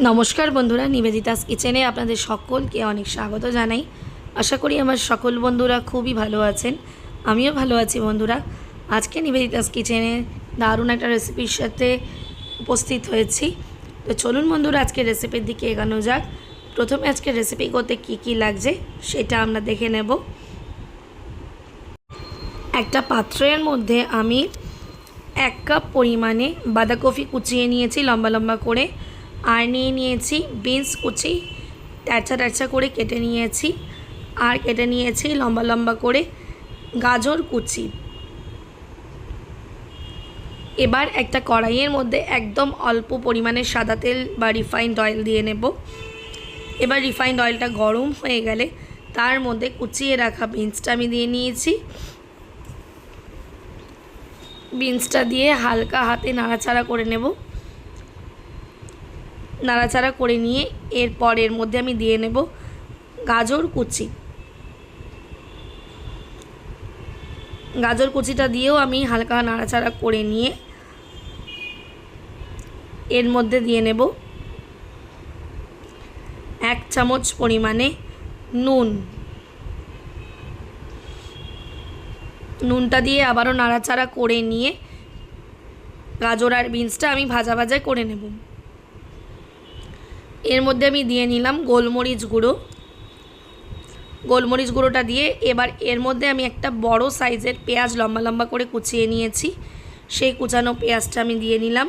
নমস্কার বন্ধুরা, নিবেদিতাস কিচেনে আপনাদের সকলকে অনেক স্বাগত জানাই। আশা করি আমার সকল বন্ধুরা খুবই ভালো আছেন। আমিও ভালো আছি বন্ধুরা। আজকে নিবেদিতাস কিচেনে দারুণ একটা রেসিপির সাথে উপস্থিত হয়েছি। তো চলুন বন্ধুরা, আজকের রেসিপির দিকে এগোনো যাক। প্রথমে আজকের রেসিপি করতে কী লাগছে সেটা আমরা দেখে নেব। একটা পাত্রের মধ্যে আমি 1 কাপ পরিমাণে বাঁধাকপি কুচিয়ে নিয়েছি লম্বা লম্বা করে, আর নিয়ে নিয়েছি বিনস কুচি ট্যাচা ট্যাচা করে কেটে নিয়েছি, আর কেটে নিয়েছি লম্বা লম্বা করে গাজর কুচি। এবার একটা কড়াইয়ের মধ্যে একদম অল্প পরিমাণে সাদা তেল বা রিফাইন্ড অয়েল দিয়ে নেব। এবার রিফাইন্ড অয়েলটা গরম হয়ে গেলে তার মধ্যে কুচিয়ে রাখা বিনসটা আমি দিয়ে নিয়েছি। বিনসটা দিয়ে হালকা হাতে নাড়াচাড়া করে নেব। নাড়াচাড়া করে নিয়ে এরপর এর মধ্যে আমি দিয়ে নেব গাজর কুচি। গাজর কুচিটা দিয়েও আমি হালকা নাড়াচাড়া করে নিয়ে এর মধ্যে দিয়ে নেব 1 চামচ পরিমাণে নুন। নুনটা দিয়ে আবারও নাড়াচাড়া করে নিয়ে গাজর আর বিনসটা আমি ভাজা ভাজা করে নেব। এর মধ্যে আমি দিয়ে নিলাম গোলমরিচ গুঁড়ো। গোলমরিচ গুঁড়োটা দিয়ে এবার এর মধ্যে আমি একটা বড় সাইজের পেঁয়াজ লম্বা লম্বা করে কুচিয়ে নিয়েছি, সেই কুচানো পেঁয়াজটা আমি দিয়ে নিলাম।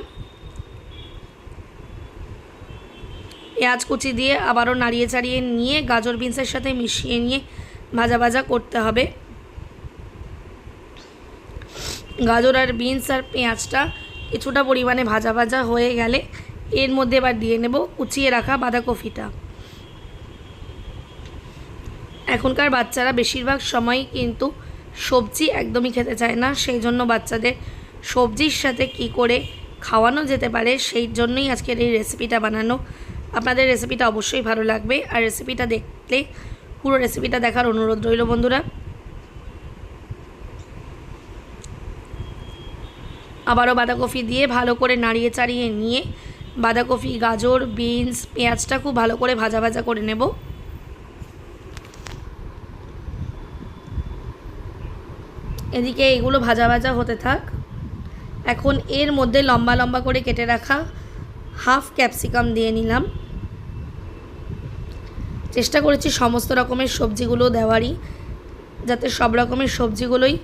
পেঁয়াজ কুচি দিয়ে আবারও নাড়িয়ে চাড়িয়ে নিয়ে গাজর বিনসের সাথে মিশিয়ে নিয়ে ভাজা ভাজা করতে হবে। গাজর আর বিনস আর পেঁয়াজটা কিছুটা পরিমাণে ভাজা ভাজা হয়ে গেলে এর মধ্যে এবার দিয়ে নেব কুচিয়ে রাখা বাঁধাকপিটা। এখনকার বাচ্চারা বেশিরভাগ সময় কিন্তু সবজি একদমই খেতে চায় না, সেই জন্য বাচ্চাদের সবজির সাথে কি করে খাওয়ানো যেতে পারে সেই জন্যই আজকের এই রেসিপিটা বানানো। আপনাদের রেসিপিটা অবশ্যই ভালো লাগবে, আর রেসিপিটা দেখলে পুরো রেসিপিটা দেখার অনুরোধ রইল বন্ধুরা। আবারও বাঁধাকপি দিয়ে ভালো করে নাড়িয়ে চাড়িয়ে নিয়ে বাঁধাকপি, গাজর, বিনস, পেঁয়াজটা খুব ভালো করে ভাজা ভাজা করে নেব। এদিকে এগুলো ভাজা ভাজা হতে থাক। এখন এর মধ্যে লম্বা লম্বা করে কেটে রাখা হাফ ক্যাপসিকাম দিয়ে নিলাম। চেষ্টা করেছি সমস্ত রকমের সবজিগুলো দেওয়ারই, যাতে সব রকমের সবজিগুলোই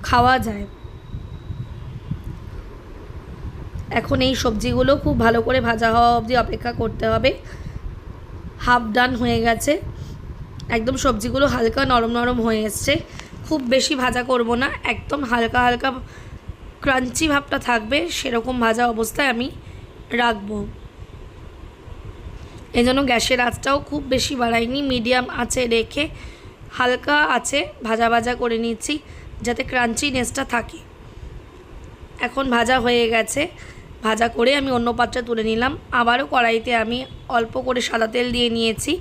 খাওয়া যায়। এখন এই সবজিগুলো খুব ভালো করে ভাজা হওয়া অবধি অপেক্ষা করতে হবে। হাফ ডান হয়ে গেছে, একদম সবজিগুলো হালকা নরম নরম হয়ে এসছে। খুব বেশি ভাজা করব না, একদম হালকা হালকা ক্রাঞ্চি ভাবটা থাকবে সেরকম ভাজা অবস্থায় আমি রাখবো। এই জন্য গ্যাসের আঁচটাও খুব বেশি বাড়াইনি, মিডিয়াম আঁচে রেখে হালকা আঁচে ভাজা ভাজা করে নিচ্ছি যাতে ক্রাঞ্চিনেসটা থাকে। এখন ভাজা হয়ে গেছে, ভাজা করে আমি অন্য পাত্রে তুলে নিলাম। আবারও কড়াইতে আমি অল্প করে সাদা তেল দিয়ে নিয়েছি,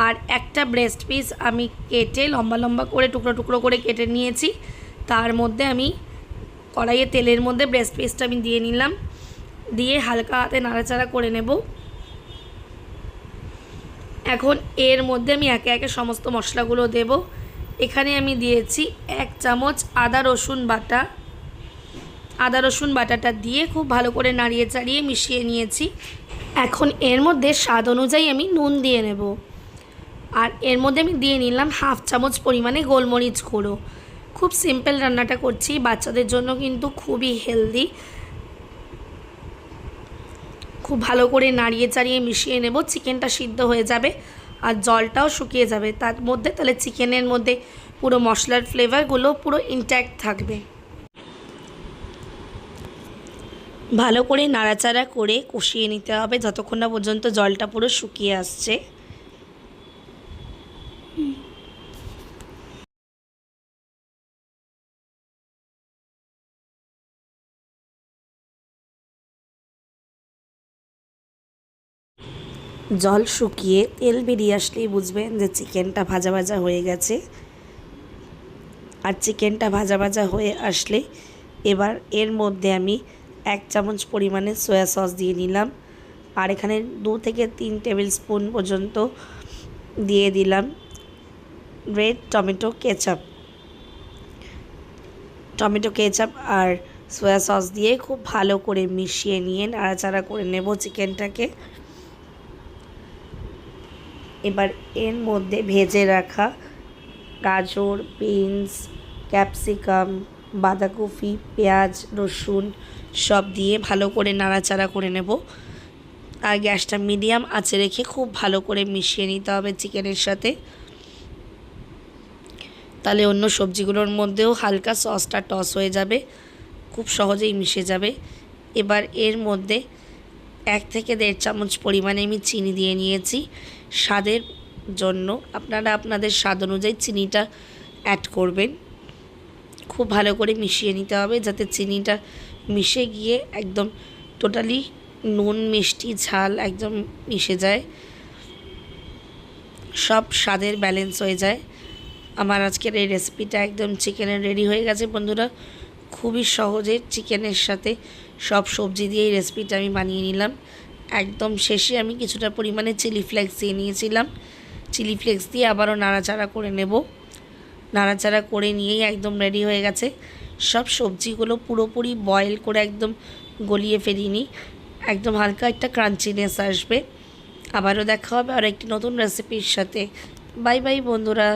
আর একটা ব্রেস্ট পিস আমি কেটে লম্বা লম্বা করে টুকরো টুকরো করে কেটে নিয়েছি। তার মধ্যে আমি কড়াইয়ে তেলের মধ্যে ব্রেস্ট পিসটা আমি দিয়ে নিলাম, দিয়ে হালকা হাতে নাড়াচাড়া করে নেব। এখন এর মধ্যে আমি একে একে সমস্ত মশলাগুলো দেব। এখানে আমি দিয়েছি 1 চামচ আদা রসুন বাটা। আদা রসুন বাটাটা দিয়ে খুব ভালো করে নাড়িয়ে চাড়িয়ে মিশিয়ে নিয়েছি। এখন এর মধ্যে স্বাদ অনুযায়ী আমি নুন দিয়ে নেব, আর এর মধ্যে আমি দিয়ে নিলাম হাফ চামচ পরিমাণে গোলমরিচ গুঁড়ো। খুব সিম্পল রান্নাটা করছি, বাচ্চাদের জন্য কিন্তু খুবই হেলদি। খুব ভালো করে নাড়িয়ে চাড়িয়ে মিশিয়ে নেব। চিকেনটা সিদ্ধ হয়ে যাবে আর জলটাও শুকিয়ে যাবে তার মধ্যে, তাহলে চিকেনের মধ্যে পুরো মশলার ফ্লেভারগুলো পুরো ইনট্যাক্ট থাকবে। ভালো করে নাড়াচাড়া করে কষিয়ে নিতে হবে যতক্ষণ না পর্যন্ত জলটা পুরো শুকিয়ে আসছে। জল শুকিয়ে তেল বেরিয়ে আসলেই বুঝবেন যে চিকেনটা ভাজা ভাজা হয়ে গেছে। আর চিকেনটা ভাজা ভাজা হয়ে আসলে এবার এর মধ্যে আমি 1 চামচ পরিমাণে সয়া সস দিয়ে নিলাম, আর এখানে 2 থেকে 3 টেবিল স্পুন পর্যন্ত দিয়ে দিলাম রেড টমেটো কেচাপ আর সয়া সস দিয়ে খুব ভালো করে মিশিয়ে নিয়ে নাড়াচাড়া করে নেব চিকেনটাকে। এবার এর মধ্যে ভেজে রাখা গাজর, বিনস, ক্যাপসিকাম, বাঁধাকপি, পেঁয়াজ, রসুন সব দিয়ে ভালো করে নাড়াচাড়া করে নেব। আর গ্যাসটা মিডিয়াম আঁচে রেখে খুব ভালো করে মিশিয়ে নিতে হবে চিকেনের সাথে। তাহলে অন্য সবজিগুলোর মধ্যেও হালকা সসটা টস হয়ে যাবে, খুব সহজেই মিশে যাবে। এবার এর মধ্যে 1 থেকে 1.5 চামচ পরিমাণে আমি চিনি দিয়ে নিয়েছি স্বাদের জন্য। আপনারা আপনাদের স্বাদ অনুযায়ী চিনিটা অ্যাড করবেন। খুব ভালো করে মিশিয়ে নিতে হবে যাতে চিনিটা মিশে গিয়ে একদম টোটালি নুন, মিষ্টি, ঝাল একদম মিশে যায়, সব স্বাদের ব্যালেন্স হয়ে যায়। আমার আজকের এই রেসিপিটা একদম চিকেনের রেডি হয়ে গেছে বন্ধুরা। খুবই সহজে চিকেনের সাথে সব সবজি দিয়ে এই রেসিপিটা আমি বানিয়ে নিলাম। একদম শেষে আমি কিছুটা পরিমাণে চিলি ফ্লেক্স দিয়ে নিয়েছিলাম। চিলি ফ্লেক্স দিয়ে আবারও নাড়াচাড়া করে নেব। নাড়াচাড়া করে নিয়েই একদম রেডি হয়ে গেছে। সব সবজিগুলো পুরোপুরি বয়েল করে একদম গলিয়ে ফেলিনি, একদম হালকা একটা ক্রাঞ্চিনেস আসবে। আবারও দেখা হবে আর একটি নতুন রেসিপির সাথে। বাই বাই বন্ধুরা।